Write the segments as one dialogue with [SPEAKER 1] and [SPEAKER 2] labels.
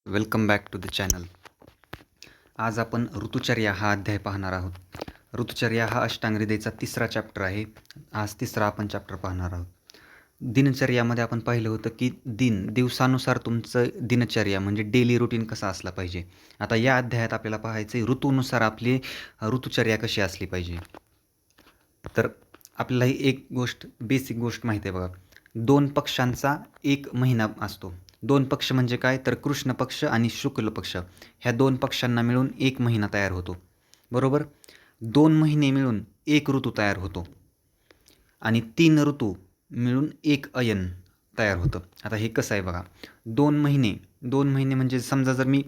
[SPEAKER 1] Welcome back to the channel. आज आपण ऋतुचर्या हा अध्याय पाहणार आहोत. ऋतुचर्या हा अष्टांग हृदयचा तिसरा चॅप्टर आहे. आज तिसरा आपण चॅप्टर पाहणार आहोत. दिनचर्यामध्ये आपण पाहिलं होतं की दिवसानुसार तुमचं दिनचर्या म्हणजे डेली रुटीन कसा असला पाहिजे. आता या अध्यायात आपल्याला पाहायचं आहे ऋतूनुसार आपली ऋतुचर्या कशी असली पाहिजे. तर आपल्याला ही एक गोष्ट बेसिक गोष्ट माहिती आहे बघा. 2 पक्षांचा एक महिना असतो. 2 पक्ष म्हणजे काय, तर कृष्ण पक्ष आणि शुक्ल पक्ष ह्या 2 पक्षांना मिळून एक महिना तयार होतो. बरोबर. 2 महिने मिळून एक ऋतू तयार होतो आणि 3 ऋतू मिळून एक अयन तयार होतं. आता हे कसं आहे बघा. 2 महिने म्हणजे समजा जर मी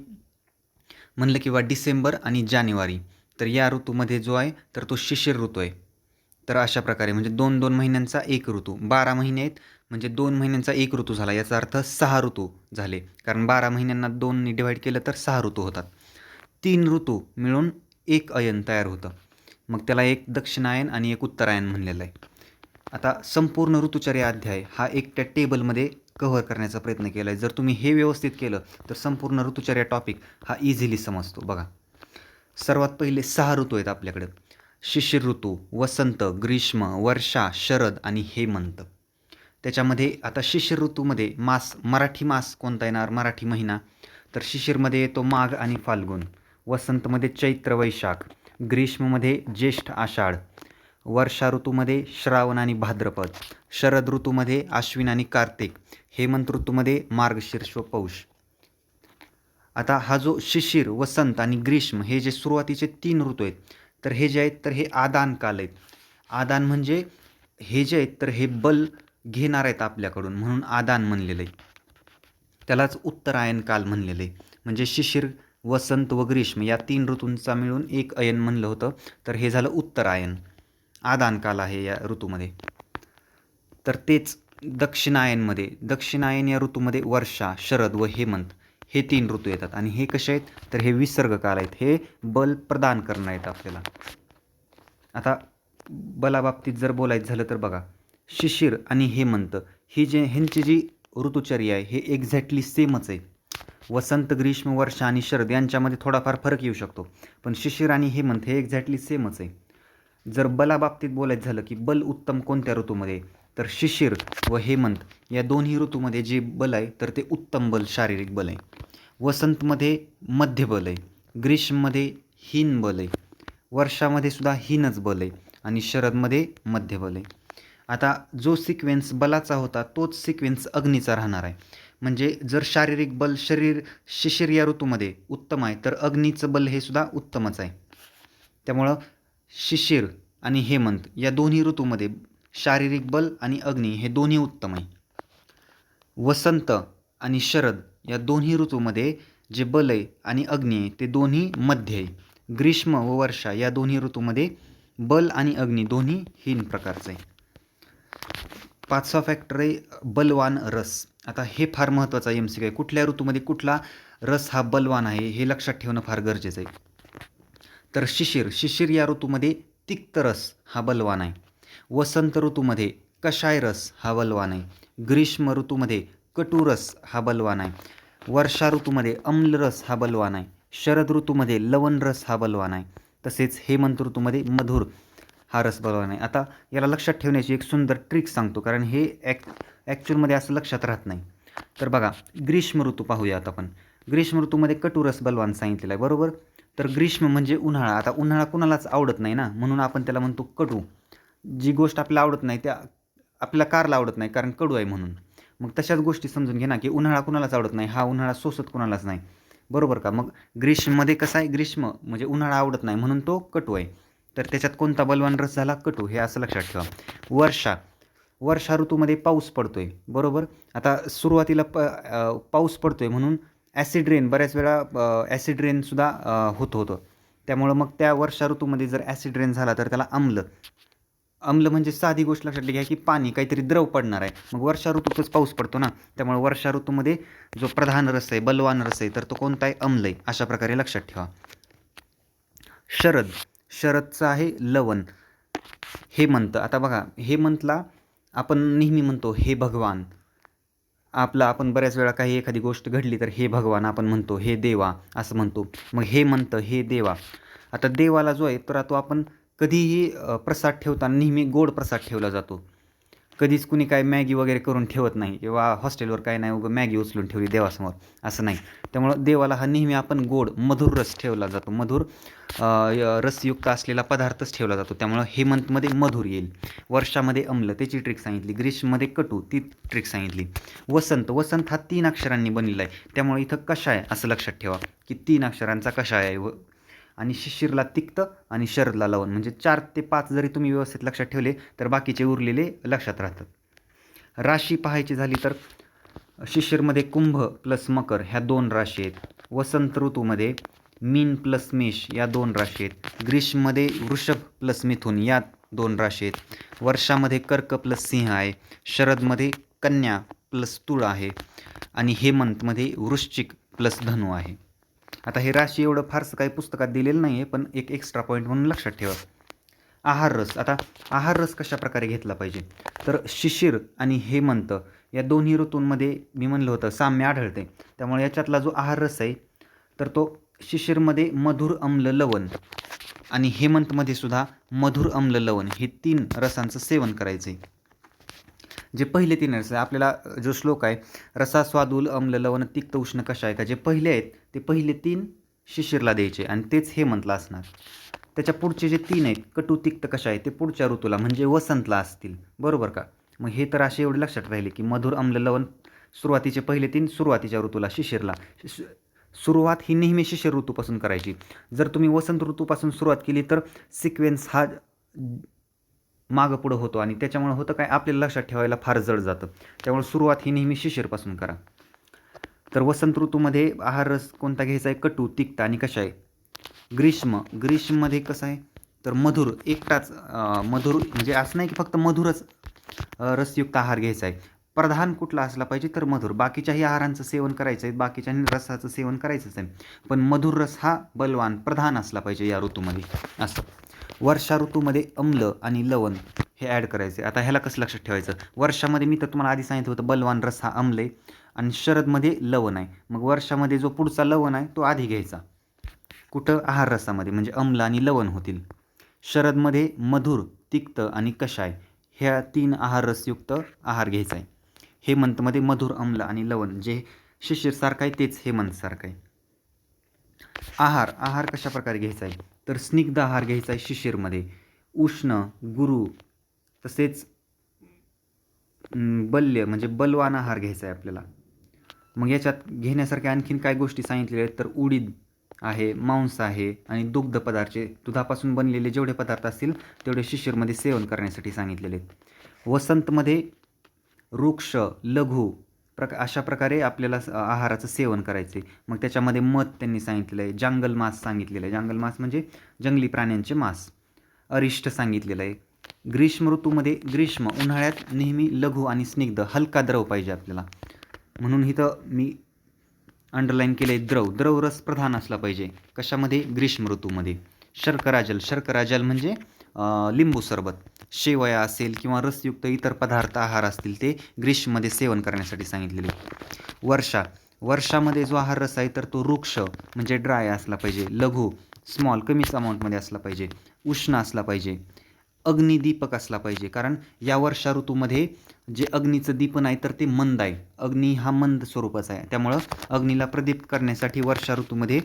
[SPEAKER 1] म्हणलं किंवा डिसेंबर आणि जानेवारी, तर या ऋतूमध्ये जो आहे तर तो शिशिर ऋतू आहे. तर अशा प्रकारे म्हणजे 2-2 महिन्यांचा एक ऋतू. 12 महिने आहेत म्हणजे 2 महिन्यांचा एक ऋतू झाला. याचा अर्थ 6 ऋतू झाले. कारण 12 महिन्यांना 2ने डिवाईड केलं तर 6 ऋतू होतात. 3 ऋतू मिळून एक अयन तयार होतं. मग त्याला एक दक्षिणायन आणि एक उत्तरायण म्हणलेलं आहे. आता संपूर्ण ऋतुचर्या अध्याय हा एकट्या टेबलमध्ये कव्हर करण्याचा प्रयत्न केला आहे. जर तुम्ही हे व्यवस्थित केलं तर संपूर्ण ऋतुचर्या टॉपिक हा इझिली समजतो. बघा, सर्वात पहिले 6 ऋतू आहेत आपल्याकडे. शिशिर ऋतू, वसंत, ग्रीष्म, वर्षा, शरद आणि हेमंत. त्याच्यामध्ये आता शिशिर ऋतूमध्ये मराठी मास कोणता येणार, मराठी महिना, तर शिशिरमध्ये येतो माघ आणि फाल्गुन. वसंतमध्ये चैत्र वैशाख. ग्रीष्ममध्ये ज्येष्ठ आषाढ. वर्षा ऋतूमध्ये श्रावण आणि भाद्रपद. शरद ऋतूमध्ये आश्विन आणि कार्तिक. हेमंत ऋतूमध्ये मार्गशीर्ष व पौष. आता हा जो शिशिर, वसंत आणि ग्रीष्म हे जे सुरुवातीचे 3 ऋतू आहेत, तर हे जे आहेत तर हे आदान काल आहेत. आदान म्हणजे हे जे आहेत तर हे बल घेणार आहेत आपल्याकडून, म्हणून आदान म्हणलेलं आहे. त्यालाच उत्तरायण काल म्हणलेलं आहे. म्हणजे शिशिर, वसंत व ग्रीष्म या 3 ऋतूंचा मिळून एक अयन म्हणलं होतं, तर हे झालं उत्तरायण. आदान काल आहे या ऋतूमध्ये. तर तेच दक्षिणायन या ऋतूमध्ये वर्षा, शरद व हेमंत हे 3 ऋतू येतात. आणि हे कसे आहेत, तर हे विसर्ग काल आहेत. हे बल प्रदान करणार आहेत आपल्याला. आता बलाबाबतीत जर बोलायचं झालं तर बघा, शिशिर आणि हेमंत ही ह्यांची जी ऋतुचर्या आहे हे एक्झॅक्टली सेमच आहे. वसंत, ग्रीष्म, वर्षा आणि शरद यांच्यामध्ये थोडाफार फरक येऊ शकतो, पण शिशिर आणि हेमंत हे एक्झॅक्टली सेमच आहे. जर बलाबाबतीत बोलायचं झालं की बल उत्तम कोणत्या ऋतूमध्ये, तर शिशिर व हेमंत या दोन्ही ऋतूमध्ये जे बल आहे तर ते उत्तम बल, शारीरिक बल आहे. वसंतमध्ये मध्य बल आहे. ग्रीष्ममध्ये हीन बल आहे. वर्षामध्ये सुद्धा हीनच बल आहे आणि शरदमध्ये मध्य बल आहे. आता जो सिक्वेन्स बलाचा होता तोच सिक्वेन्स अग्नीचा राहणार आहे. म्हणजे जर शारीरिक बल शिशिर या ऋतूमध्ये उत्तम आहे तर अग्नीचं बल हे सुद्धा उत्तमच आहे. त्यामुळं शिशिर आणि हेमंत या दोन्ही ऋतूमध्ये शारीरिक बल आणि अग्नी हे दोन्ही उत्तम आहे. वसंत आणि शरद या दोन्ही ऋतूमध्ये जे बल आहे आणि अग्नी आहे ते दोन्ही मध्य आहे. ग्रीष्म व वर्षा या दोन्ही ऋतूमध्ये बल आणि अग्नी दोन्ही हीन प्रकारचं आहे. 5वा फॅक्टर आहे बलवान रस. आता हे फार महत्त्वाचं आहे. MCQ आहे. कुठल्या ऋतूमध्ये कुठला रस हा बलवान आहे हे लक्षात ठेवणं फार गरजेचं आहे. तर शिशिर या ऋतूमध्ये तिक्त रस हा बलवान आहे. वसंत ऋतूमध्ये कषाय रस हा बलवान आहे. ग्रीष्म ऋतूमध्ये कटुरस हा बलवान आहे. वर्षा ऋतूमध्ये अम्लरस हा बलवान आहे. शरद ऋतूमध्ये लवण रस हा बलवान आहे. तसेच हेमंत ऋतूमध्ये मधुर हा रस बलवान आहे. आता याला लक्षात ठेवण्याची एक सुंदर ट्रिक सांगतो, कारण हे ॲक्च्युअलमध्ये असं लक्षात राहत नाही. तर बघा, ग्रीष्म ऋतू पाहूयात आपण. ग्रीष्म ऋतूमध्ये कटुरस बलवान सांगितलेला आहे, बरोबर. तर ग्रीष्म म्हणजे उन्हाळा. आता उन्हाळा कुणालाच आवडत नाही ना, म्हणून आपण त्याला म्हणतो कडू. जी गोष्ट आपल्याला आवडत नाही त्या आपल्याला कारला आवडत नाही कारण कडू आहे म्हणून. मग तशाच गोष्टी समजून घे ना, की उन्हाळा कुणालाच आवडत नाही, हा उन्हाळा सोसत कुणालाच नाही, बरोबर का. मग ग्रीष्ममध्ये कसं आहे, ग्रीष्म म्हणजे उन्हाळा आवडत नाही म्हणून तो कटू आहे. तर त्याच्यात कोणता बलवान रस झाला, कटू, हे असं लक्षात ठेवा. वर्षा ऋतूमध्ये पाऊस पडतोय, बरोबर. आता सुरुवातीला पाऊस पडतोय म्हणून ॲसिड रेन बऱ्याच वेळा ॲसिड रेनसुद्धा होतं. त्यामुळं मग त्या वर्षा ऋतूमध्ये जर ॲसिड रेन झाला तर त्याला अम्ल म्हणजे साधी गोष्ट लक्षात घ्या की पाणी काहीतरी द्रव पडणार आहे. मग वर्षा ऋतूतच पाऊस पडतो ना, त्यामुळे वर्षा ऋतूमध्ये जो प्रधान रस आहे, बलवान रस आहे, तर तो कोणता आहे, अम्ल आहे. अशा प्रकारे लक्षात ठेवा. शरदचं आहे लवण. हेमंत. आता बघा, हेमंतला आपण नेहमी म्हणतो हे भगवान. आपण बऱ्याच वेळा काही एखादी गोष्ट घडली तर हे भगवान आपण म्हणतो, हे देवा असं म्हणतो. मग हे म्हणतं, हे देवा. आता देवाला जो आहे तर तो आपण कधीही प्रसाद ठेवताना नेहमी गोड प्रसाद ठेवला जातो. कधीच कुणी काय मॅगी वगैरे करून ठेवत नाही किंवा हॉस्टेलवर काय नाही उगाच मॅगी उचलून ठेवली देवासमोर असं नाही. त्यामुळं देवाला हा नेहमी आपण गोड मधुर रस ठेवला जातो. मधुर रसयुक्त असलेला पदार्थच ठेवला जातो. त्यामुळं हेमंतमध्ये मधुर येईल. वर्षामध्ये अम्ल त्याची ट्रिक सांगितली. ग्रीष्ममध्ये कटू ती ट्रिक सांगितली. वसंत हा 3 अक्षरांनी बनलेला आहे. त्यामुळे इथं कषाय असं लक्षात ठेवा की 3 अक्षरांचा कषाय आहे. आणि शिशिरला तिक्त आणि शरदला लवण म्हणजे 4 ते 5 जरी तुम्ही व्यवस्थित लक्षात ठेवले तर बाकीचे उरलेले लक्षात राहतात. राशी पाहायची झाली तर शिशिरमध्ये कुंभ प्लस मकर ह्या 2 राशी आहेत. वसंत ऋतूमध्ये मीन प्लस मेष या 2 राशी आहेत. ग्रीष्ममध्ये वृषभ प्लस मिथुन या 2 राशी आहेत. वर्षामध्ये कर्क प्लस सिंह आहे. शरदमध्ये कन्या प्लस तुळ आहे आणि हेमंतमध्ये वृश्चिक प्लस धनु आहे. आता हे राशी एवढं फारसं काही पुस्तकात दिलेलं नाही आहे, पण एक एक्स्ट्रा पॉईंट म्हणून लक्षात ठेवा. आहार रस. आता आहार रस कशा प्रकारे घेतला पाहिजे तर शिशिर आणि हेमंत या दोन्ही ऋतूंमध्ये मी म्हणलं होतं साम्य आढळते. त्यामुळे याच्यातला जो आहार रस आहे तर तो शिशिरमध्ये मधुर अम्ल लवण आणि हेमंतमध्ये सुद्धा मधुर अम्ल लवण हे 3 रसांचं सेवन करायचं आहे. जे पहिले 3 रस आहे आपल्याला जो श्लोक आहे रसा स्वादुल अम्ल लवण तिक्त उष्ण कषाय का जे पहिले आहेत ते पहिले 3 शिशिरला द्यायचे आणि तेच हेमंतला असणार. त्याच्या पुढचे जे 3 आहेत कटू तिक्त कषाय ते पुढच्या ऋतूला म्हणजे वसंतला असतील. बरोबर का? मग हे तर असे एवढे लक्षात राहिले की मधुर अम्ल लवण सुरुवातीचे पहिले 3 सुरुवातीच्या ऋतूला शिशिरला. सुरुवात ही नेहमी शिशिर ऋतूपासून करायची. जर तुम्ही वसंत ऋतूपासून सुरुवात केली तर सिक्वेन्स हा मागं पुढं होतो आणि त्याच्यामुळे होतं काय आपल्याला लक्षात ठेवायला फार जड जातं. त्यामुळे सुरुवात ही नेहमी शिशिरपासून करा. तर वसंत ऋतूमध्ये आहार रस कोणता घ्यायचा आहे कटू तिक्त आणि कषाय. ग्रीष्ममध्ये कसं आहे तर मधुर एकटाच मधुर म्हणजे असं नाही की फक्त मधुरच रसयुक्त आहार घ्यायचा आहे. प्रधान कुठला असला पाहिजे तर मधुर. बाकीच्याही आहारांचं सेवन करायचं आहे, बाकीच्या रसाचं सेवन करायचंच आहे, पण मधुर रस हा बलवान प्रधान असला पाहिजे या ऋतूमध्ये असं. वर्षा ऋतूमध्ये अम्ल आणि लवण हे ॲड करायचे. आता ह्याला कसं लक्षात ठेवायचं वर्षामध्ये मी तर तुम्हाला आधी सांगितलं होतं बलवान रस हा अम्ल आहे आणि शरदमध्ये लवण आहे. मग वर्षामध्ये जो पुढचा लवण आहे तो आधी घ्यायचा. कुठं आहार रसामध्ये म्हणजे अम्ल आणि लवण होतील. शरदमध्ये मधुर तिक्त आणि कषाय ह्या 3 आहार रसयुक्त आहार घ्यायचा आहे. हेमंतमध्ये मधुर अम्ल आणि लवण जे शिशिरसारखं आहे तेच हेमंतसारखं आहे. आहार कशा प्रकारे घ्यायचा आहे तर स्निग्ध आहार घ्यायचा आहे शिशिरमध्ये. उष्ण गुरु तसेच बल्य म्हणजे बलवान आहार घ्यायचा आहे आपल्याला. मग याच्यात घेण्यासारख्या आणखीन काय गोष्टी सांगितलेल्या आहेत तर उडीद आहे, मांस आहे आणि दुग्ध पदार्थ दुधापासून बनलेले जेवढे पदार्थ असतील तेवढे शिशिरमध्ये सेवन करण्यासाठी सांगितलेले आहेत. वसंतमध्ये वृक्ष लघु अशा प्रकारे आपल्याला आहाराचं सेवन करायचे. मग त्याच्यामध्ये मध त्यांनी सांगितलेलं आहे. जंगल मांस सांगितलेलं आहे. जंगल मांस म्हणजे जंगली प्राण्यांचे मांस. अरिष्ट सांगितलेलं आहे. ग्रीष्म ऋतूमध्ये उन्हाळ्यात नेहमी लघु आणि स्निग्ध हलका द्रव पाहिजे आपल्याला. म्हणून इथं मी अंडरलाईन केले द्रव रस प्रधान असला पाहिजे. कशामध्ये ग्रीष्म ऋतूमध्ये. शर्करा जल म्हणजे लिंबू सरबत. शेवया असेल किंवा रसयुक्त इतर पदार्थ आहार असतील ते ग्रीष्ममध्ये सेवन करण्यासाठी सांगितलेले. वर्षामध्ये जो आहार रस आहे तर तो वृक्ष म्हणजे ड्राय असला पाहिजे. लघु स्मॉल कमीच अमाऊंटमध्ये असला पाहिजे. उष्ण असला पाहिजे. अग्निदीपक असला पाहिजे कारण या वर्षा ऋतूमध्ये जे अग्नीचं दीपन आहे तर ते मंद आहे. अग्नी हा मंद स्वरूपाचा आहे. त्यामुळं अग्नीला प्रदीप्त करण्यासाठी वर्षा ऋतूमध्ये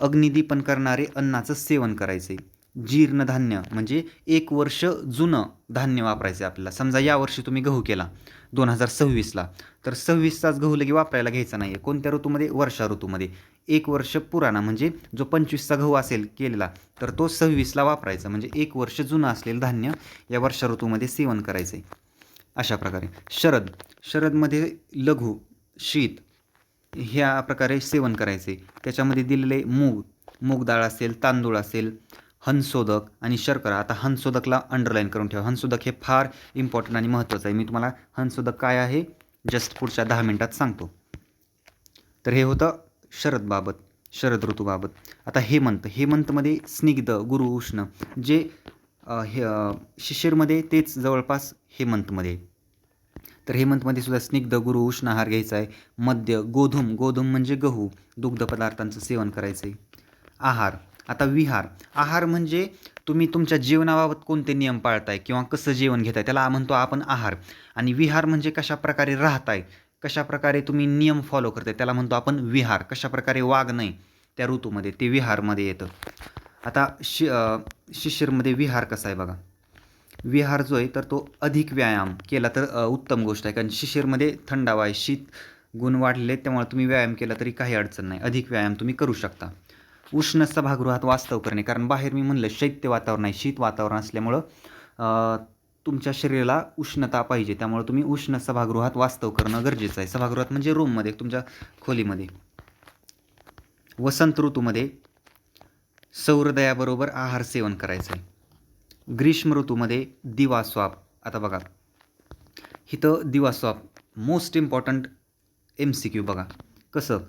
[SPEAKER 1] अग्निदीपन करणारे अन्नाचं सेवन करायचे. जीर्ण धान्य म्हणजे 1 वर्ष जुनं धान्य वापरायचं आपल्याला. समजा यावर्षी तुम्ही गहू केला 2026ला तर 26चाच गहू लगे वापरायला घ्यायचा नाही आहे. कोणत्या ऋतूमध्ये वर्षा ऋतूमध्ये. 1 वर्ष पुराणा म्हणजे जो 25चा गहू असेल केलेला तर तो 26ला वापरायचा. म्हणजे 1 वर्ष जुनं असलेलं धान्य या वर्षा ऋतूमध्ये सेवन करायचं आहे. अशा प्रकारे शरदमध्ये लघु शीत ह्या प्रकारे सेवन करायचे. त्याच्यामध्ये दिलेले मूग डाळ असेल, तांदूळ असेल, हंसोदक आणि शर्करा. आता हंसोदकला अंडरलाईन करून ठेवा. हंसोदक हे फार इम्पॉर्टंट आणि महत्त्वाचं आहे. मी तुम्हाला हंसोदक काय आहे जस्ट पुढच्या 10 मिनिटात सांगतो. तर हे होतं शरद ऋतूबाबत. आता हेमंतमध्ये स्निग्ध गुरु उष्ण जे शिशिरमध्ये तेच जवळपास हेमंतमध्ये. तर हेमंतमध्ये सुद्धा स्निग्ध गुरु उष्ण आहार घ्यायचा आहे. मद्य गोधूम, गोधूम म्हणजे गहू, दुग्ध पदार्थांचं सेवन करायचं आहे. आहार. आता विहार. आहार म्हणजे तुम्ही तुमच्या जीवनाबाबत कोणते नियम पाळताय किंवा कसं जेवण घेताय त्याला म्हणतो आपण आहार. आणि विहार म्हणजे कशाप्रकारे राहताय, कशाप्रकारे तुम्ही नियम फॉलो करताय त्याला म्हणतो आपण विहार. कशाप्रकारे वागणं त्या ऋतूमध्ये ते विहारमध्ये येतं. आता शिशिरमध्ये विहार कसा आहे बघा. विहार जो आहे तर तो अधिक व्यायाम केला तर उत्तम गोष्ट आहे, कारण शिशिरमध्ये थंडावा आहे, शीत गुण वाढलेले त्यामुळे तुम्ही व्यायाम केला तरी काही अडचण नाही, अधिक व्यायाम तुम्ही करू शकता. उष्ण सभागृहात वास्तव करणे, कारण बाहेर मी म्हणलं शैत्य वातावरण आहे, शीत वातावरण असल्यामुळं तुमच्या शरीराला उष्णता पाहिजे, त्यामुळे तुम्ही उष्ण सभागृहात वास्तव करणं गरजेचं आहे. सभागृहात म्हणजे रूममध्ये, तुमच्या खोलीमध्ये. वसंत ऋतूमध्ये सौरदयाबरोबर आहार सेवन करायचं आहे. ग्रीष्म ऋतूमध्ये दिवास्वाप. आता बघा इथं दिवास्वाप मोस्ट इम्पॉर्टंट MCQ बघा कसं,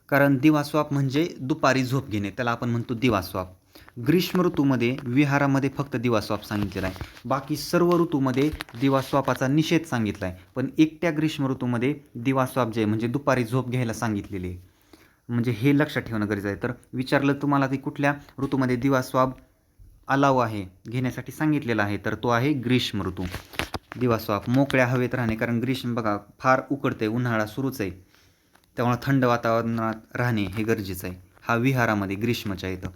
[SPEAKER 1] कारण दिवास्वाप म्हणजे दुपारी झोप घेणे, त्याला आपण म्हणतो दिवास्वाप. ग्रीष्म ऋतूमध्ये विहारामध्ये फक्त दिवास्वाप सांगितलेला आहे, बाकी सर्व ऋतूमध्ये दिवास्वापाचा निषेध सांगितला आहे. पण एकट्या ग्रीष्म ऋतूमध्ये दिवास्वाप जे म्हणजे दुपारी झोप घ्यायला सांगितलेले आहे, म्हणजे हे लक्षात ठेवणं गरजेचं आहे. तर विचारलं तुम्हाला की कुठल्या ऋतूमध्ये दिवास्वाप अलाव आहे, घेण्यासाठी सांगितलेला आहे, तर तो आहे ग्रीष्म ऋतू. दिवास्वाप. मोकळ्या हवेत राहणे, कारण ग्रीष्म बघा फार उकडते, उन्हाळा सुरूच आहे, त्यामुळे थंड वातावरणात राहणे हे गरजेचं आहे. हा विहारामध्ये ग्रीष्मच्या येतं.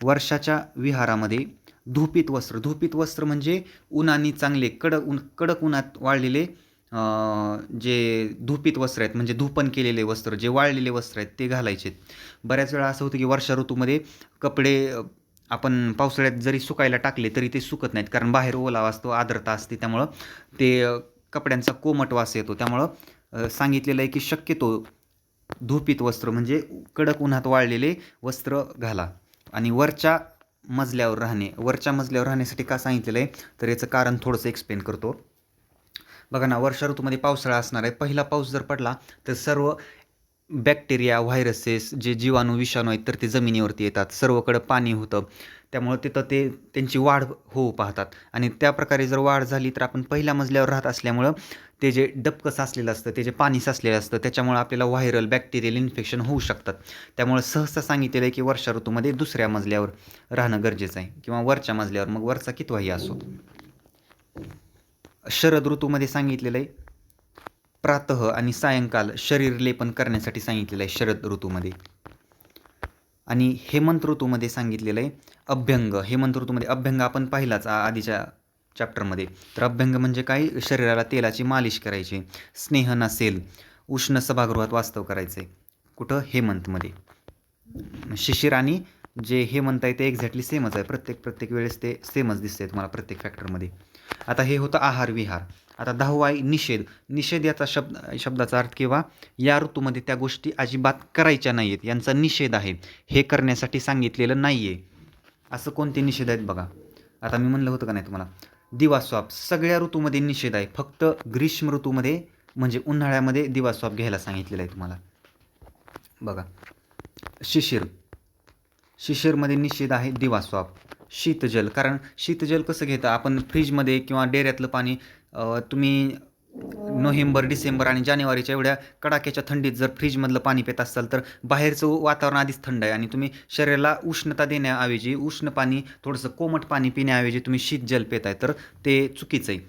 [SPEAKER 1] वर्षाच्या विहारामध्ये धुपित वस्त्र. धुपित वस्त्र म्हणजे उन्हाने चांगले कडक उन्हात वाळलेले जे धुपित वस्त्र आहेत, म्हणजे धुपण केलेले वस्त्र, जे वाळलेले वस्त्र आहेत ते घालायचे. बऱ्याच वेळा असं होतं की वर्षा ऋतूमध्ये कपडे आपण पावसाळ्यात जरी सुकायला टाकले तरी ते सुकत नाहीत, कारण बाहेर ओलावा असतो, आर्द्रता असते, त्यामुळं ते कपड्यांचा कोमट वास येतो. त्यामुळं सांगितलेलं आहे की शक्यतो धुपित वस्त्र म्हणजे कडक उन्हात वाळलेले वस्त्र घाला. आणि वरच्या मजल्यावर राहणे. वरच्या मजल्यावर राहण्यासाठी का सांगितलेलं आहे तर याचं कारण थोडंसं एक्सप्लेन करतो. बघा ना, वर्षा ऋतूमध्ये पावसाळा असणार आहे. पहिला पाऊस जर पडला तर सर्व बॅक्टेरिया, व्हायरसेस, जे जीवाणू विषाणू आहेत तर ते जमिनीवरती येतात, सर्वकडं पाणी होतं, त्यामुळं तिथं ते त्यांची वाढ होऊ पाहतात. आणि त्याप्रकारे जर वाढ झाली तर आपण पहिल्या मजल्यावर राहत असल्यामुळं ते जे डबकं साचलेलं असतं, ते जे पाणी साचलेलं असतं, त्याच्यामुळं आपल्याला व्हायरल बॅक्टेरियल इन्फेक्शन होऊ शकतात. त्यामुळं सहसा सांगितलेलं आहे की वर्षा ऋतूमध्ये दुसऱ्या मजल्यावर राहणं गरजेचं आहे, किंवा वरच्या मजल्यावर, मग वरचा कितवाही असो. शरद ऋतूमध्ये सांगितलेलं आहे प्रातः आणि सायंकाल शरीर लेपन करण्यासाठी सांगितलेलं आहे शरद ऋतूमध्ये. आणि हेमंत ऋतूमध्ये सांगितलेलं आहे अभ्यंग. हेमंत ऋतूमध्ये अभ्यंग आपण पाहिलाच आधीच्या चॅप्टरमध्ये. तर अभ्यंग म्हणजे काय, शरीराला तेलाची मालिश करायची, स्नेह नसेल, उष्ण सभागृहात वास्तव करायचे. कुठं, हेमंतमध्ये. शिशिर आणि जे हेमंत आहे ते एक्झॅक्टली सेमच आहे, प्रत्येक वेळेस ते सेमच दिसते तुम्हाला प्रत्येक फॅक्टरमध्ये. आता हे होतं आहार विहार. आता 10वा आहे निषेध. निषेध याचा शब्दाचा अर्थ किंवा या ऋतूमध्ये त्या गोष्टी अजिबात करायच्या नाही आहेत, यांचा निषेध आहे, हे करण्यासाठी सांगितलेलं नाही आहे. असं कोणते निषेध आहेत बघा. आता मी म्हणलं होतं का नाही तुम्हाला, दिवास्वाप सगळ्या ऋतूमध्ये निषेध आहे, फक्त ग्रीष्म ऋतूमध्ये म्हणजे उन्हाळ्यामध्ये दिवास्वाप घ्यायला सांगितलेलं आहे तुम्हाला. बघा, शिशिरमध्ये निषेध आहे दिवास्वाप. शीतजल, कारण शीतजल कसं घेतं आपण फ्रीजमध्ये किंवा डेऱ्यातलं पाणी, तुम्ही नोव्हेंबर, डिसेंबर आणि जानेवारीच्या एवढ्या कडाक्याच्या थंडीत जर फ्रीजमधलं पाणी पित असाल तर बाहेरचं वातावरण आधीच थंड आहे आणि तुम्ही शरीराला उष्णता देण्याऐवजी, उष्ण पाणी, थोडंसं कोमट पाणी पिण्याऐवजी तुम्ही शीतजल पिताय, तर ते चुकीचं आहे.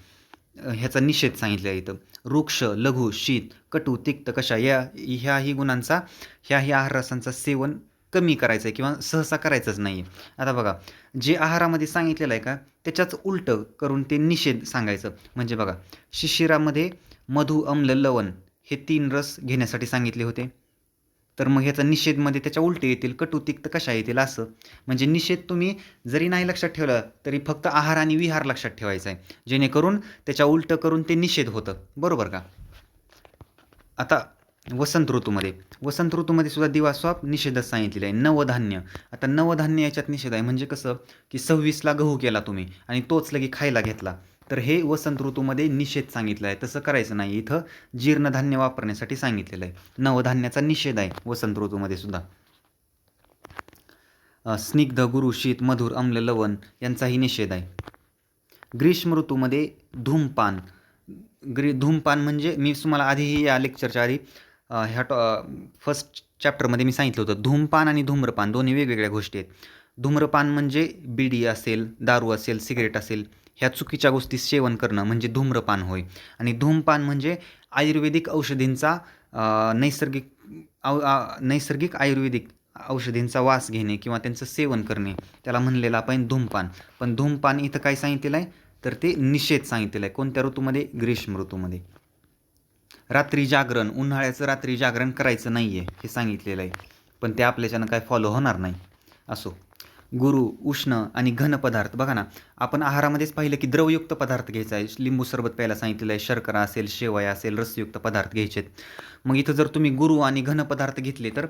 [SPEAKER 1] ह्याचा निषेध सांगितला आहे इथं. वृक्ष, लघु, शीत, कटू, तिक्त, कषाय ह्याही गुणांचा, ह्याही आहार रसांचा सेवन कमी करायचं आहे किंवा सहसा करायचंच नाही आहे. आता बघा, जे आहारामध्ये सांगितलेलं आहे का त्याच्याच उलटं करून ते निषेध सांगायचं. म्हणजे बघा, शिशिरामध्ये मधु, अम्ल, लवण हे 3 रस घेण्यासाठी सांगितले होते, तर मग ह्याचा निषेधमध्ये त्याच्या उलटे येतील, कटू, तिक्त, कषाय येतील. असं म्हणजे निषेध तुम्ही जरी नाही लक्षात ठेवलं तरी फक्त आहार आणि विहार लक्षात ठेवायचा आहे, जेणेकरून त्याच्या उलटं करून ते निषेध होतं, बरोबर का. आता वसंत ऋतूमध्ये सुद्धा दिवास्वाप निषेधच सांगितलेला आहे. नवधान्य. आता नवधान्य याच्यात निषेध आहे, म्हणजे कसं की 26ला गहू केला तुम्ही आणि तोच लगे खायला घेतला, तर हे वसंत ऋतूमध्ये निषेध सांगितला आहे, तसं करायचं नाही. इथं जीर्णधान्य वापरण्यासाठी सांगितलेलं आहे. नवधान्याचा निषेध आहे वसंत ऋतूमध्ये सुद्धा. स्निग्ध, गुरु, शीत, मधुर, अम्ल, लवण यांचाही निषेध आहे. ग्रीष्म ऋतूमध्ये धूमपान. धूमपान म्हणजे मी तुम्हाला आधीही या लेक्चरच्या आधी ह्या फर्स्ट चॅप्टरमध्ये मी सांगितलं होतं, धूमपान आणि धूम्रपान दोन्ही वेगवेगळ्या गोष्टी आहेत. धूम्रपान म्हणजे बिडी असेल, दारू असेल, सिगरेट असेल, ह्या चुकीच्या गोष्टी सेवन करणं म्हणजे धूम्रपान होय. आणि धूमपान म्हणजे आयुर्वेदिक औषधींचा नैसर्गिक आयुर्वेदिक औषधींचा वास घेणे किंवा त्यांचं सेवन करणे, त्याला म्हणलेलं आपण धूमपान. पण धूमपान इथं काय सांगितलेलं आहे, तर ते निषेध सांगितलेलं आहे. कोणत्या ऋतूमध्ये? ग्रीष्म ऋतूमध्ये. रात्री जागरण, उन्हाळ्याचं रात्री जागरण करायचं नाही आहे हे सांगितलेलं आहे, पण ते आपल्याच्यानं काय फॉलो होणार नाही. असो. गुरू, उष्ण आणि घन पदार्थ बघा ना, आपण आहारामध्येच पाहिलं की द्रवयुक्त पदार्थ घ्यायचा आहे. लिंबू सरबत प्यायला सांगितलेलं आहे, शर्करा असेल, शेवया असेल, रसयुक्त पदार्थ घ्यायचेत. मग इथं जर तुम्ही गुरू आणि घन पदार्थ घेतले तर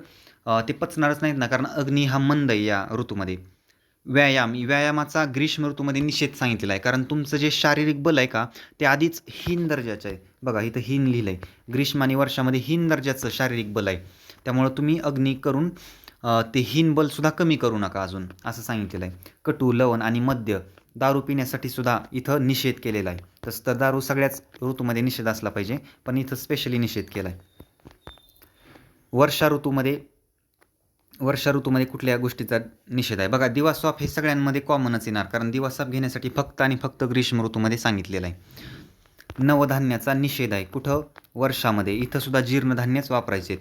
[SPEAKER 1] ते पचणारच नाहीत ना, कारण अग्नी हा मंद आहे या ऋतूमध्ये. व्यायामाचा ग्रीष्म ऋतूमध्ये निषेध सांगितलेला आहे, कारण तुमचं जे शारीरिक बल आहे का ते आधीच हीन दर्जाचं आहे. बघा इथं हीन लिहिलं आहे, ग्रीष्म आणि वर्षामध्ये हीन दर्जाचं शारीरिक बल आहे. त्यामुळं तुम्ही अग्नी करून ते हीन बलसुद्धा कमी करू नका अजून, असं सांगितलेलं आहे. कटू, लवण आणि मद्य, दारू पिण्यासाठी सुद्धा इथं निषेध केलेला आहे. तसं तर दारू सगळ्याच ऋतूमध्ये निषेध असला पाहिजे, पण इथं स्पेशली निषेध केला आहे. वर्षा ऋतूमध्ये कुठल्या गोष्टीचा निषेध आहे? बघा, दिवास्वाप हे सगळ्यांमध्ये कॉमनच येणार, कारण दिवास्वाप घेण्यासाठी फक्त आणि फक्त ग्रीष्म ऋतूमध्ये सांगितलेलं आहे. नवधान्याचा निषेध आहे कुठं? वर्षामध्ये. इथं सुद्धा जीर्णधान्यच वापरायचे.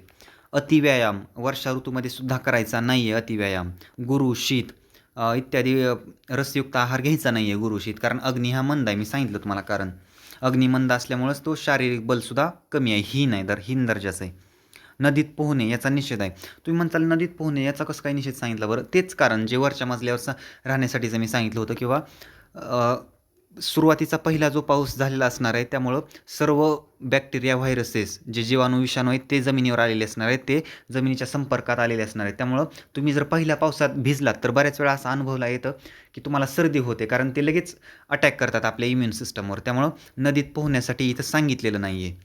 [SPEAKER 1] अतिव्यायाम वर्षा ऋतूमध्ये सुद्धा करायचा नाही आहे. अतिव्यायाम, गुरु, शीत इत्यादी रसयुक्त आहार घ्यायचा नाही आहे. गुरु, शीत, कारण अग्नी हा मंद आहे. मी सांगितलं तुम्हाला कारण. अग्नी मंद असल्यामुळंच तो शारीरिक बलसुद्धा कमी आहे, हीन आहे, हीन दर्जाचं आहे. नदीत पोहणे याचा निषेध आहे. तुम्ही म्हणताल नदीत पोहणे याचा कसं काय निषेध सांगितला बरं? तेच कारण जे वरच्या मजल्यावर राहण्यासाठीचं मी सांगितलं होतं, किंवा सुरुवातीचा पहिला जो पाऊस झालेला असणार आहे, त्यामुळं सर्व बॅक्टेरिया, व्हायरसेस, जे जीवाणू, विषाणू आहेत ते जमिनीवर आलेले असणार आहेत, ते जमिनीच्या संपर्कात आलेले असणार आहेत. त्यामुळं तुम्ही जर पहिल्या पावसात भिजलात तर बऱ्याच वेळा असं अनुभवला येतं की तुम्हाला सर्दी होते, कारण ते लगेच अटॅक करतात आपल्या इम्युन सिस्टमवर. त्यामुळं नदीत पोहण्यासाठी इथं सांगितलेलं नाही आहे.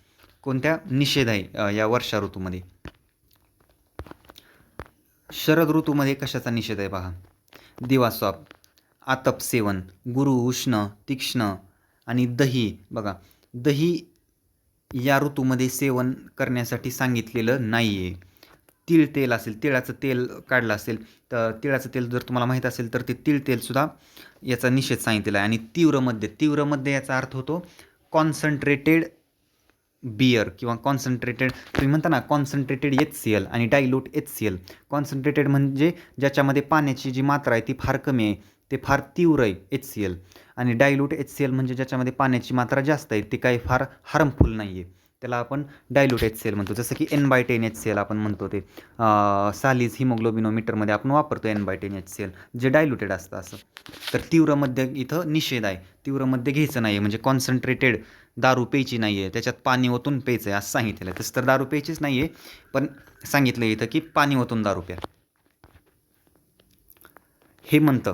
[SPEAKER 1] कोणत्या? निषेध आहे या वर्षा ऋतूमध्ये. शरद ऋतूमध्ये कशाचा निषेध आहे पहा? दिवास्वाप, आतप सेवन, गुरु, उष्ण, तीक्ष्ण आणि दही. बघा, दही या ऋतूमध्ये सेवन करण्यासाठी सांगितलेलं नाही आहे. तीळ तेल असेल, तिळाचं तेल काढलं असेल, तर तिळाचं तेल जर तुम्हाला माहीत असेल तर ते तीळ तेलसुद्धा याचा निषेध सांगितलेला आहे. आणि तीव्र याचा अर्थ होतो कॉन्सन्ट्रेटेड बियर किंवा कॉन्सन्ट्रेटेड, तुम्ही म्हणता ना कॉन्सन्ट्रेटेड HCl आणि डायल्यूट HCl. कॉन्सन्ट्रेटेड म्हणजे ज्याच्यामध्ये पाण्याची जी मात्रा आहे ती फार कमी आहे, ते फार तीव्र आहे HCl. आणि डायल्यूट HCl म्हणजे ज्याच्यामध्ये पाण्याची मात्रा जास्त आहे, ते काही फार हार्मफुल नाही आहे, त्याला आपण डायल्यूट HCl म्हणतो. जसं की N/10 HCl आपण म्हणतो, ते सालीज हिमोग्लोबिनोमीटरमध्ये आपण वापरतो N/10 HCl, जे डायल्युटेड असतं असं. तर तीव्रमध्ये इथं निषेध आहे, तीव्रमध्ये घ्यायचं नाही आहे, म्हणजे कॉन्सन्ट्रेटेड दारू प्यायची नाही आहे, त्याच्यात पाणी ओतून प्यायचं आहे असं सांगितलेलं आहे. तसं तर दारू प्यायचीच नाही आहे, पण सांगितलं इथं की पाणी ओतून दारू प्या. हेमंत,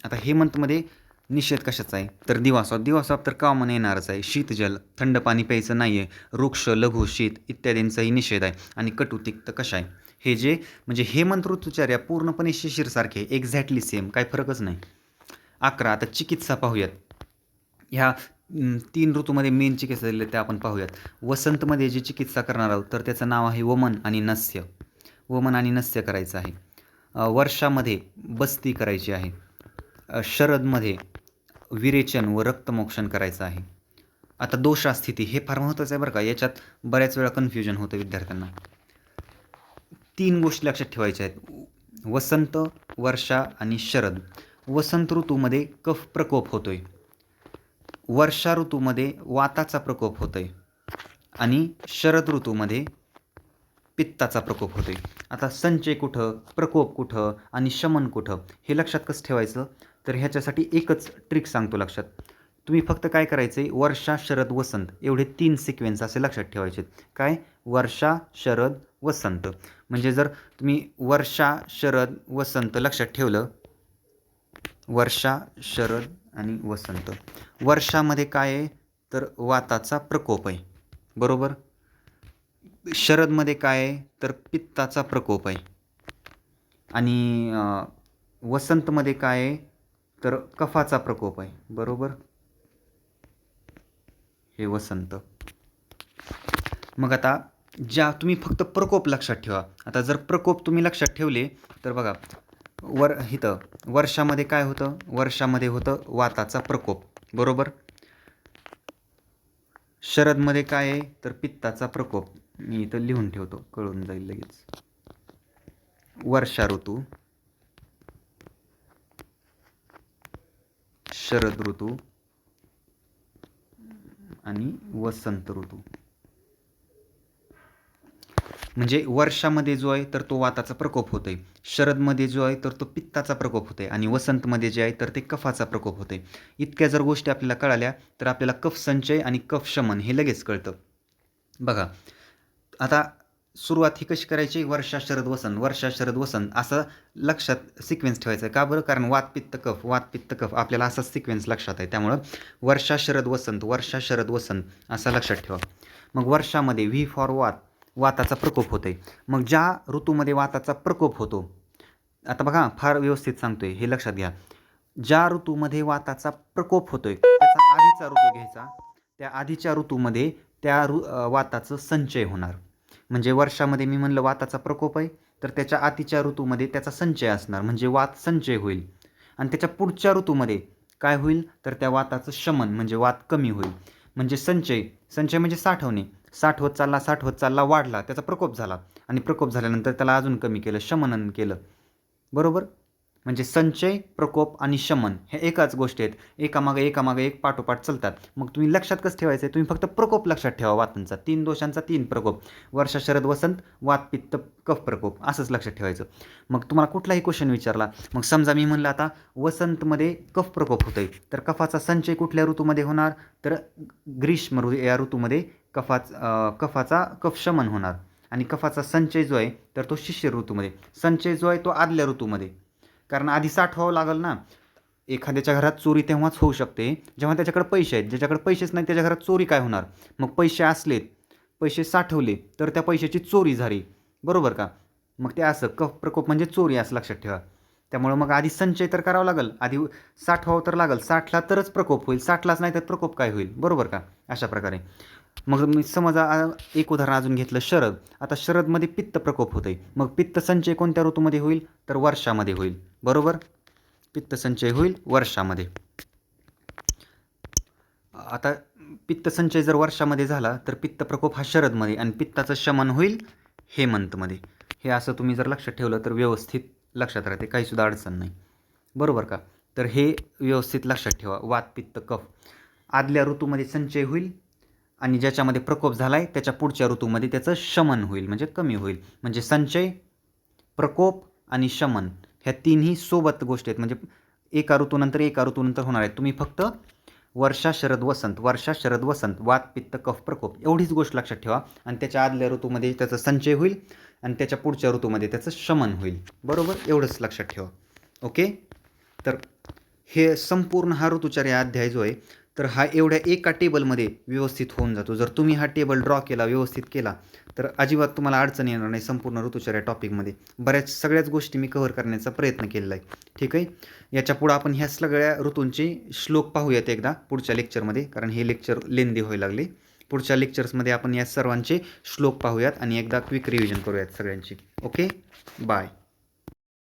[SPEAKER 1] आता हेमंतमध्ये निषेध कशाचा आहे? तर दिवास्वाप तर कॉमन येणारच आहे. शीतजल, थंड पाणी प्यायचं नाही आहे. वृक्ष, लघु, शीत इत्यादींचाही निषेध आहे. आणि कटू, तिक्त, कषाय, हे जे म्हणजे हेमंत ऋतूचर्या पूर्णपणे शिशिरसारखे, एक्झॅक्टली सेम, काही फरकच नाही. 11. आता चिकित्सा पाहूयात. ह्या 3 ऋतूमध्ये मेन चिकित्सा दिले ते आपण पाहूयात. वसंतमध्ये जी चिकित्सा करणार आहोत तर त्याचं नाव आहे वमन आणि नस्य. वमन आणि नस्य करायचं आहे. वर्षामध्ये बस्ती करायची आहे. शरदमध्ये विरेचन व रक्तमोक्षण करायचं आहे. आता दोषास्थिती हे फार महत्त्वाचं आहे बरं का, याच्यात बऱ्याच वेळा कन्फ्युजन होतं विद्यार्थ्यांना. 3 गोष्टी लक्षात ठेवायच्या आहेत: वसंत, वर्षा आणि शरद. वसंत ऋतूमध्ये कफ प्रकोप होतोय, वर्षा ऋतूमध्ये वाताचा प्रकोप होतोय आणि शरद ऋतूमध्ये पित्ताचा प्रकोप होतोय. आता संचय कुठं, प्रकोप कुठं आणि शमन कुठं, हे लक्षात कसं ठेवायचं? तर ह्याच्यासाठी एकच ट्रिक सांगतो लक्षात. तुम्ही फक्त काय करायचं आहे, वर्षा, शरद, वसंत एवढे 3 सिक्वेन्स असे लक्षात ठेवायचे. काय? वर्षा, शरद, वसंत. म्हणजे जर तुम्ही वर्षा, शरद, वसंत लक्षात ठेवलं, वर्षा, शरद आणि वसंत. वर्षामध्ये काय आहे? तर वाताचा प्रकोप आहे, बरोबर. शरदमध्ये काय आहे? तर पित्ताचा प्रकोप आहे. आणि वसंतमध्ये काय आहे? तर कफाचा प्रकोप आहे, बरोबर. हे वसंत. मग आता ज्या तुम्ही फक्त प्रकोप लक्षात ठेवा. आता जर प्रकोप तुम्ही लक्षात ठेवले तर बघा इथं वर्षामध्ये काय होतं, वर्षामध्ये होतं वाताचा प्रकोप, बरोबर. शरदमध्ये काय आहे तर पित्ताचा प्रकोप. मी इथं लिहून ठेवतो, कळून जाईल लगेच. वर्षा ऋतू, शरद ऋतू आणि वसंत ऋतू. म्हणजे वर्षामध्ये जो आहे तर तो वाताचा प्रकोप होतोय, शरदमध्ये जो आहे तर तो पित्ताचा प्रकोप होतोय आणि वसंतमध्ये जे आहे तर ते कफाचा प्रकोप होतोय. इतक्या जर गोष्टी आपल्याला कळाल्या तर आपल्याला कफ संचय आणि कफ शमन हे लगेच कळतं. बघा आता सुरुवात ही कशी करायची, वर्षा शरद वसंत, वर्षा शरद वसंत असं लक्षात सिक्वेन्स ठेवायचा आहे. का बरं, कारण वात पित्त कफ, वात पित्त कफ आपल्याला असा सिक्वेन्स लक्षात आहे. त्यामुळं वर्षा शरद वसंत, वर्षा शरद वसंत असं लक्षात ठेवा. मग वर्षामध्ये व्ही फॉर वात, वाताचा प्रकोप होतोय. मग ज्या ऋतूमध्ये वाताचा प्रकोप होतो, आता बघा फार व्यवस्थित सांगतोय हे लक्षात घ्या. ज्या ऋतूमध्ये वाताचा प्रकोप होतोय त्याचा आधीचा ऋतू घ्यायचा, त्या आधीच्या ऋतूमध्ये त्या वाताचं संचय होणार. म्हणजे वर्षामध्ये मी म्हणलं वाताचा प्रकोप आहे तर त्याच्या आधीच्या ऋतूमध्ये त्याचा संचय असणार, म्हणजे वात संचय होईल. आणि त्याच्या पुढच्या ऋतूमध्ये काय होईल तर त्या वाताचं शमन म्हणजे वात कमी होईल. म्हणजे संचय, संचय म्हणजे साठवणे, साठवत चालला साठवत चालला, वाढला, त्याचा प्रकोप झाला आणि प्रकोप झाल्यानंतर त्याला अजून कमी केलं, शमन केलं, बरोबर. म्हणजे संचय, प्रकोप आणि शमन हे एकाच गोष्टी आहेत, एकामागे एक पाठोपाठ चालतात. मग तुम्ही लक्षात कसं ठेवायचं आहे, तुम्ही फक्त प्रकोप लक्षात ठेवा वातांचा, 3 दोषांचा 3 प्रकोप, वर्षा शरद वसंत, वात पित्त कफ प्रकोप असंच लक्षात ठेवायचं. मग तुम्हाला कुठलाही क्वेश्चन विचारला, मग समजा मी म्हणलं आता वसंतमध्ये कफ प्रकोप होतोय तर कफाचा संचय कुठल्या ऋतूमध्ये होणार तर ग्रीष्म ऋतू या ऋतूमध्ये कफाचा कफ शमन होणार आणि कफाचा संचय जो आहे तर तो शिशिर ऋतूमध्ये, संचय जो आहे तो आदल्या ऋतूमध्ये, कारण आधी साठवावं लागेल ना. एखाद्याच्या घरात चोरी तेव्हाच होऊ शकते जेव्हा त्याच्याकडे पैसे आहेत, ज्याच्याकडे पैसेच नाही त्याच्या घरात चोरी काय होणार. मग पैसे असलेत, पैसे साठवले तर त्या पैशाची चोरी झाली, बरोबर का. मग ते असं कफ प्रकोप म्हणजे चोरी असं लक्षात ठेवा. त्यामुळं मग आधी संचय तर करावा लागेल, आधी साठवावं तर लागेल, साठला तरच प्रकोप होईल, साठलाच नाही तर प्रकोप काय होईल, बरोबर का. अशा प्रकारे मग मी समजा एक उदाहरण अजून घेतलं शरद. आता शरदमध्ये पित्त प्रकोप होतोय, मग पित्त संचय कोणत्या ऋतूमध्ये होईल तर वर्षामध्ये होईल, बरोबर. पित्त संचय होईल वर्षामध्ये. आता पित्त संचय जर वर्षामध्ये झाला तर पित्त प्रकोप हा शरदमध्ये आणि पित्ताचं शमन होईल हेमंतमध्ये. हे असं तुम्ही जर लक्षात ठेवलं तर व्यवस्थित लक्षात राहते, काहीसुद्धा अडचण नाही, बरोबर का. तर हे व्यवस्थित लक्षात ठेवा, वात पित्त कफ आदल्या ऋतूमध्ये संचय होईल आणि ज्याच्यामध्ये प्रकोप झाला आहे त्याच्या पुढच्या ऋतूमध्ये त्याचं शमन होईल म्हणजे कमी होईल. म्हणजे संचय, प्रकोप आणि शमन ह्या तिन्ही सोबत गोष्टी आहेत, म्हणजे एका ऋतूनंतर होणार आहेत. तुम्ही फक्त वर्षा शरद वसंत, वर्षा शरद वसंत, वात पित्त कफ प्रकोप एवढीच गोष्ट लक्षात ठेवा आणि त्याच्या आदल्या ऋतूमध्ये त्याचा संचय होईल आणि त्याच्या पुढच्या ऋतूमध्ये त्याचं शमन होईल, बरोबर. एवढंच लक्षात ठेवा, ओके. तर हे संपूर्ण हा ऋतुचर्या या अध्याय जो आहे तर हा एवढ्या एका टेबलमध्ये व्यवस्थित होऊन जातो. जर तुम्ही हा टेबल ड्रॉ केला, व्यवस्थित केला तर अजिबात तुम्हाला अडचण येणार नाही संपूर्ण ऋतुचर्या टॉपिकमध्ये. सगळ्याच गोष्टी मी कव्हर करण्याचा प्रयत्न केलेला आहे, ठीक आहे. याच्या पुढं आपण ह्या सगळ्या ऋतूंचे श्लोक पाहूयात एकदा पुढच्या लेक्चरमध्ये, कारण हे लेक्चर लेंदी व्हायला लागले. पुढच्या लेक्चर्समध्ये आपण या सर्वांचे श्लोक पाहूयात आणि एकदा क्विक रिव्हिजन करूयात सगळ्यांची. Okay, bye.